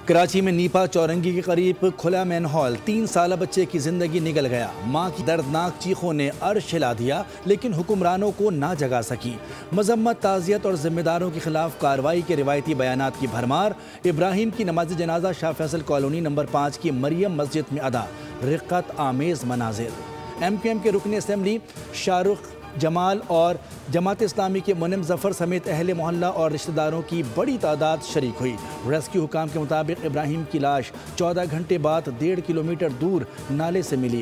کراچی میں نیپا چورنگی کے قریب کھلا مین ہال 3 سالہ بچے کی زندگی نگل گیا۔ ماں کی دردناک چیخوں نے عرش ہلا دیا لیکن حکمرانوں کو نہ جگا سکی۔ مذمت، تعزیت اور ذمہ داروں کے خلاف کارروائی کے روایتی بیانات کی بھرمار۔ ابراہیم کی نماز جنازہ شاہ فیصل کالونی نمبر 5 کی مریم مسجد میں ادا، رقت آمیز مناظر۔ ایم کیو ایم کے رکن اسمبلی شاہ رخ جمال اور جماعت اسلامی کے منم ظفر سمیت اہل محلہ اور رشتہ داروں کی بڑی تعداد شریک ہوئی۔ ریسکیو حکام کے مطابق ابراہیم کی لاش 14 گھنٹے بعد 1.5 کلومیٹر دور نالے سے ملی۔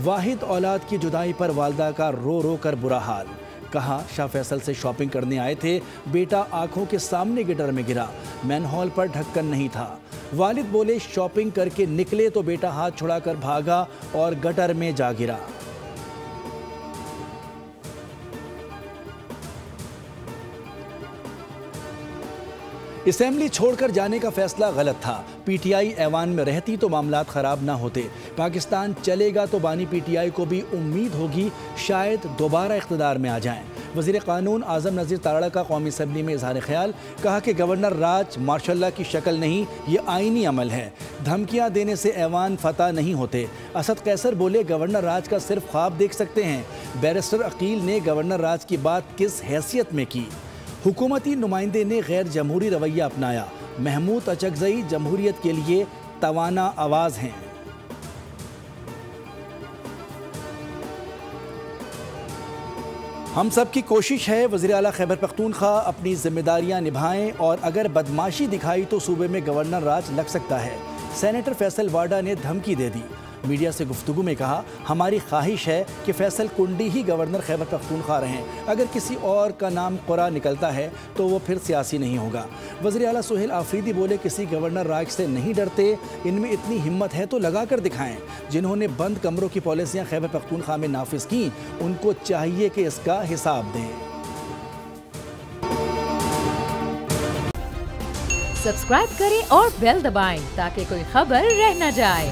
واحد اولاد کی جدائی پر والدہ کا رو رو کر برا حال۔ کہا شاہ فیصل سے شاپنگ کرنے آئے تھے، بیٹا آنکھوں کے سامنے گٹر میں گرا، مین ہال پر ڈھکن نہیں تھا۔ والد بولے شاپنگ کر کے نکلے تو بیٹا ہاتھ چھڑا کر بھاگا اور گٹر میں جا گرا۔ اسمبلی چھوڑ کر جانے کا فیصلہ غلط تھا۔ پی ٹی آئی ایوان میں رہتی تو معاملات خراب نہ ہوتے۔ پاکستان چلے گا تو بانی پی ٹی آئی کو بھی امید ہوگی شاید دوبارہ اقتدار میں آ جائیں۔ وزیر قانون اعظم نذیر تارڑا کا قومی اسمبلی میں اظہار خیال۔ کہا کہ گورنر راج ماشاء اللہ کی شکل نہیں، یہ آئینی عمل ہے۔ دھمکیاں دینے سے ایوان فتح نہیں ہوتے۔ اسد قیصر بولے گورنر راج کا صرف خواب دیکھ سکتے ہیں۔ بیرسٹر عقیل نے گورنر راج کی بات کس حیثیت میں کی؟ حکومتی نمائندے نے غیر جمہوری رویہ اپنایا۔ محمود اچکزئی جمہوریت کے لیے توانا آواز ہیں۔ ہم سب کی کوشش ہے وزیر اعلیٰ خیبر پختونخوا اپنی ذمہ داریاں نبھائیں اور اگر بدماشی دکھائی تو صوبے میں گورنر راج لگ سکتا ہے۔ سینیٹر فیصل واڈا نے دھمکی دے دی۔ میڈیا سے گفتگو میں کہا ہماری خواہش ہے کہ فیصل کنڈی ہی گورنر خیبر پختونخوا رہیں۔ اگر کسی اور کا نام قرا نکلتا ہے تو وہ پھر سیاسی نہیں ہوگا۔ وزیر اعلیٰ سہیل آفریدی بولے کسی گورنر راج سے نہیں ڈرتے، ان میں اتنی ہمت ہے تو لگا کر دکھائیں۔ جنہوں نے بند کمروں کی پالیسیاں خیبر پختونخوا میں نافذ کیں ان کو چاہیے کہ اس کا حساب دیں۔ سبسکرائب کریں اور بیل دبائیں تاکہ کوئی خبر رہ نہ جائے۔